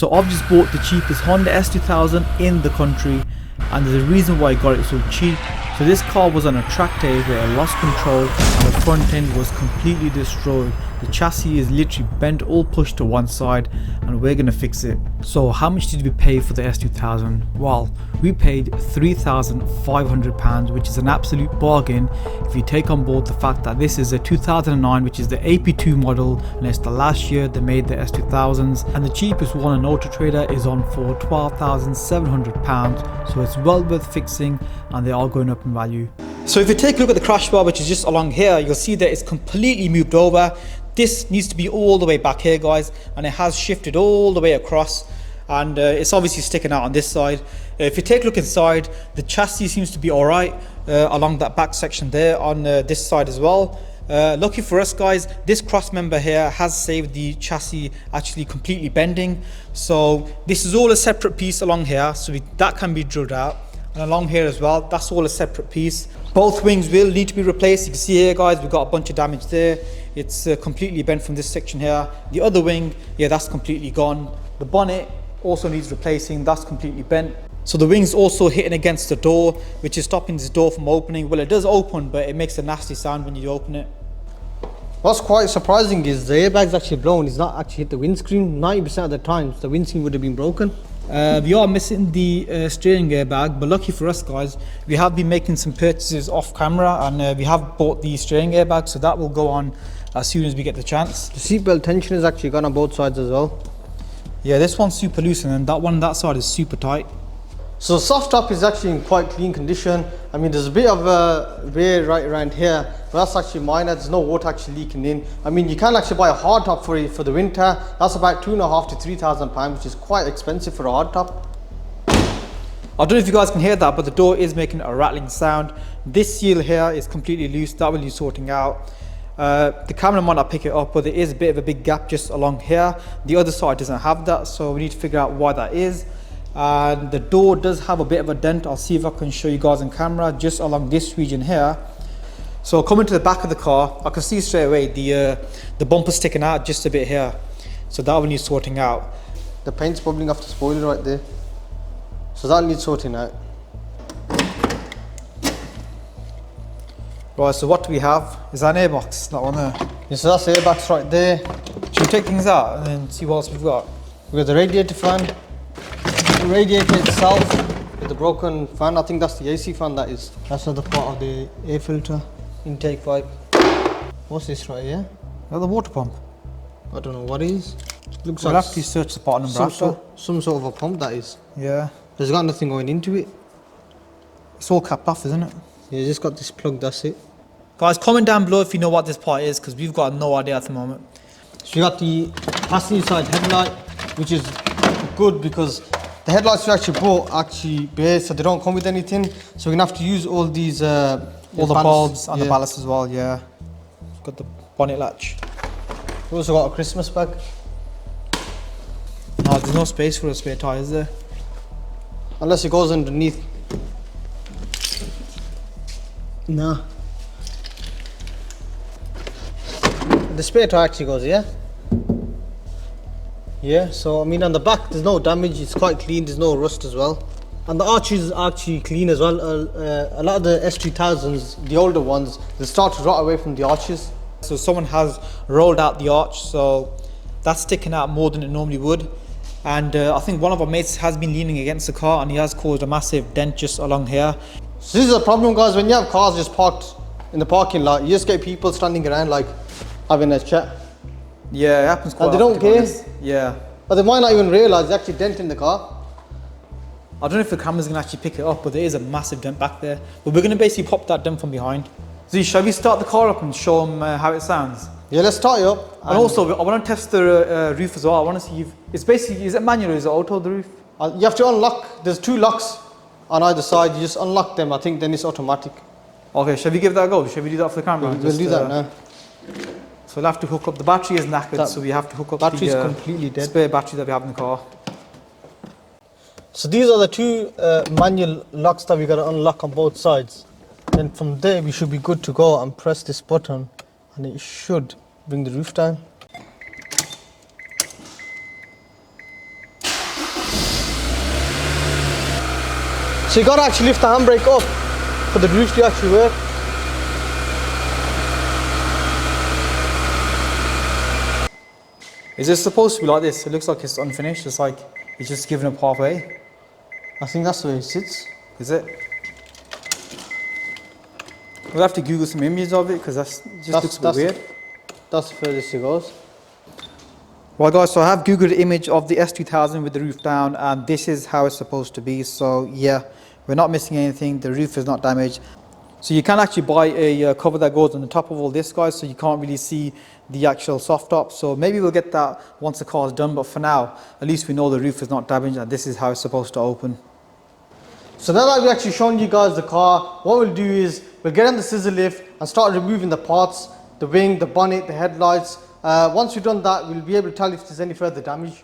So I've just bought the cheapest Honda S2000 in the country, and there's a reason why I got it so cheap. So this car was on a track day where I lost control and the front end was completely destroyed. The chassis is literally bent, all pushed to one side, and we're gonna fix it. So how much did we pay for the S2000? Well, we paid £3,500, which is an absolute bargain if you take on board the fact that this is a 2009, which is the AP2 model, and it's the last year they made the S2000s, and the cheapest one on Auto Trader is on for £12,700, so it's well worth fixing, and they are going up in value. So if you take a look at the crash bar, which is just along here, you'll see that it's completely moved over. This needs to be all the way back here, guys, and it has shifted all the way across, and it's obviously sticking out on this side. If you take a look inside, the chassis seems to be all right along that back section there on this side as well. Lucky for us, guys, this cross member here has saved the chassis actually completely bending, so this is all a separate piece along here, so that can be drilled out. And along here as well, that's all a separate piece. Both wings will need to be replaced. You can see here, guys, we've got a bunch of damage there. It's completely bent from this section here. The other wing, yeah, that's completely gone. The bonnet also needs replacing, that's completely bent. So the wing's also hitting against the door, which is stopping this door from opening. Well, it does open, but it makes a nasty sound when you open it. What's quite surprising is the airbag's actually blown. It's not actually hit the windscreen. 90% of the times, the windscreen would have been broken. We are missing the steering airbag, but lucky for us, guys, we have been making some purchases off camera, and we have bought the steering airbag, so that will go on as soon as we get the chance. The seatbelt tension is actually gone on both sides as well. Yeah, this one's super loose, and then that one on that side is super tight. So the soft top is actually in quite clean condition. I mean, there's a bit of wear right around here, but that's actually minor. There's no water actually leaking in. I mean, you can actually buy a hard top for it for the winter. That's about £2,500 to £3,000, which is quite expensive for a hard top. I don't know if you guys can hear that, but the door is making a rattling sound. This seal here is completely loose. That will need sorting out. The camera might not pick it up, but there is a bit of a big gap just along here. The other side doesn't have that, so we need to figure out why that is. And the door does have a bit of a dent. I'll see if I can show you guys on camera, just along this region here. So coming to the back of the car, I can see straight away the bumper sticking out just a bit here, so that will need sorting out. The paint's bubbling off the spoiler right there, so that needs sorting out. Right, so what do we have? Is that an airbox, that one there? Yeah, so that's the airbox right there. Should we take things out and then see what else we've got? We've got the radiator fan. The radiator itself with the broken fan, I think that's the AC fan that is. That's another part of the air filter, intake pipe. What's this right here? Oh, the water pump. I don't know what it is. Looks we'll like have to search the part number after. Some sort of a pump that is. Yeah. There's got nothing going into it. It's all capped off, isn't it? Yeah, just got this plug, that's it. Guys, comment down below if you know what this part is, because we've got no idea at the moment. So you got the passenger side headlight, which is good because the headlights we actually bought actually bare, so they don't come with anything. So we're gonna have to use all these all the bulbs and the ballast as well, yeah. Got the bonnet latch. We also got a Christmas bag. No, there's no space for a spare tyre, is there? Unless it goes underneath. Nah. The spare tyre actually goes, yeah? Yeah, so I mean on the back there's no damage, it's quite clean, there's no rust as well. And the arches are actually clean as well. A lot of the S2000s, the older ones, they start to rot away from the arches. So someone has rolled out the arch, so that's sticking out more than it normally would. And I think one of our mates has been leaning against the car and he has caused a massive dent just along here. So this is a problem, guys, when you have cars just parked in the parking lot, you just get people standing around like having a chat. Yeah, it happens quite often. And they don't care. Yeah. But they might not even realise there's actually a dent in the car. I don't know if the camera's going to actually pick it up, but there is a massive dent back there. But we're going to basically pop that dent from behind. Z, shall we start the car up and show them how it sounds? Yeah, let's start it up. And also, I want to test the roof as well. I want to see if it's basically, is it manual or is it auto, the roof? You have to unlock, there's two locks on either side. You just unlock them, I think then it's automatic. Okay, shall we give that a go? Shall we do that for the camera? We'll do that now. So we'll have to hook up, the battery is knackered, so we have to hook up battery's the completely dead. Spare battery that we have in the car. So these are the two manual locks that we got to unlock on both sides. Then from there we should be good to go and press this button and it should bring the roof down. So you gotta actually lift the handbrake up for the roof to actually work. Is it supposed to be like this? It looks like it's unfinished. It's like it's just given up halfway. I think that's the way it sits. Is it? We'll have to Google some images of it because it just looks a bit weird. That's the furthest it goes. Right guys, so I have Googled the image of the S2000 with the roof down, and this is how it's supposed to be. So yeah, we're not missing anything. The roof is not damaged. So you can actually buy a cover that goes on the top of all this, guys, so you can't really see the actual soft top. So maybe we'll get that once the car is done, but for now, at least we know the roof is not damaged and this is how it's supposed to open. So now that we've actually shown you guys the car, what we'll do is we'll get on the scissor lift and start removing the parts, the wing, the bonnet, the headlights. Once we've done that, we'll be able to tell if there's any further damage.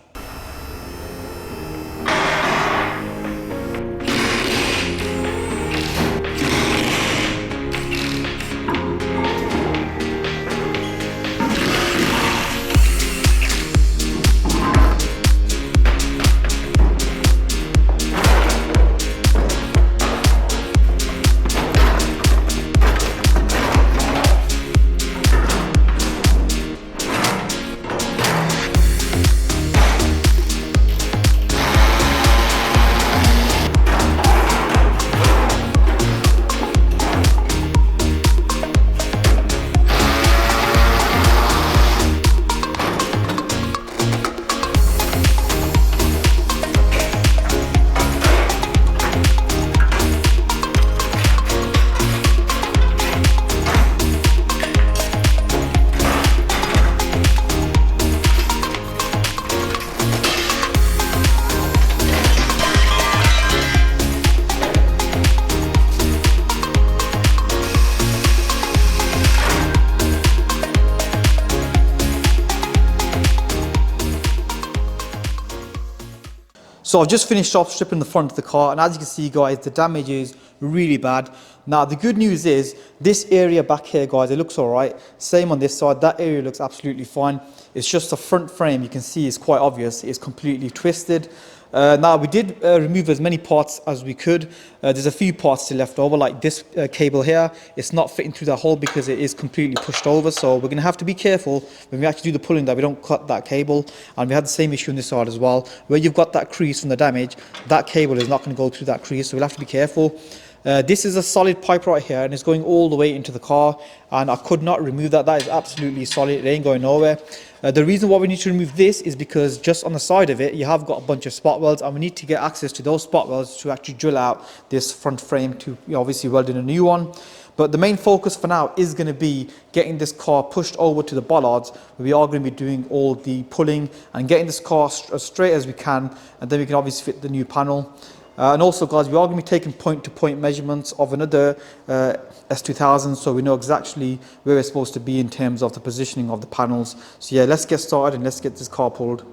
So I've just finished off stripping the front of the car, and as you can see guys, the damage is really bad. Now the good news is this area back here guys, it looks alright. Same on this side, that area looks absolutely fine. It's just the front frame, you can see it's quite obvious, it's completely twisted. Now we did remove as many parts as we could. There's a few parts still left over, like this cable here. It's not fitting through that hole because it is completely pushed over, so we're going to have to be careful when we actually do the pulling that we don't cut that cable. And we had the same issue on this side as well, where you've got that crease from the damage, that cable is not going to go through that crease, so we'll have to be careful. This is a solid pipe right here, and it's going all the way into the car, and I could not remove that. That is absolutely solid, it ain't going nowhere. The reason why we need to remove this is because just on the side of it you have got a bunch of spot welds, and we need to get access to those spot welds to actually drill out this front frame to obviously weld in a new one. But the main focus for now is going to be getting this car pushed over to the bollards, where we are going to be doing all the pulling and getting this car as straight as we can, and then we can obviously fit the new panel. And also guys, we are going to be taking point-to-point measurements of another S2000, so we know exactly where we're supposed to be in terms of the positioning of the panels. So yeah, let's get started and let's get this car pulled.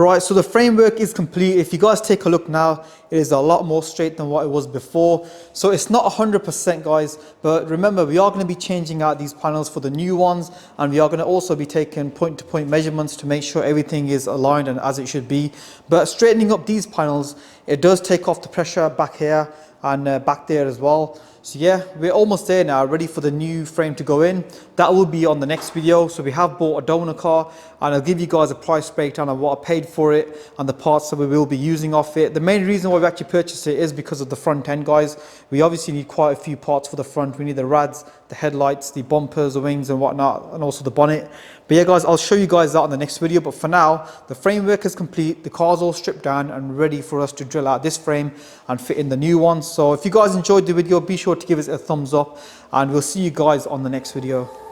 Right, so the framework is complete. If you guys take a look now, it is a lot more straight than what it was before. So it's not 100% guys, but remember we are going to be changing out these panels for the new ones, and we are going to also be taking point-to-point measurements to make sure everything is aligned and as it should be. But straightening up these panels, it does take off the pressure back here and back there as well. So yeah, we're almost there now, ready for the new frame to go in. That will be on the next video. So we have bought a donor car, and I'll give you guys a price breakdown of what I paid for it and the parts that we will be using off it. The main reason why we actually purchased it is because of the front end guys. We obviously need quite a few parts for the front. We need the rads, the headlights, the bumpers, the wings and whatnot, and also the bonnet. But yeah guys, I'll show you guys that in the next video. But for now, the framework is complete, the car's all stripped down and ready for us to drill out this frame and fit in the new one. So if you guys enjoyed the video, be sure to give us a thumbs up, and we'll see you guys on the next video.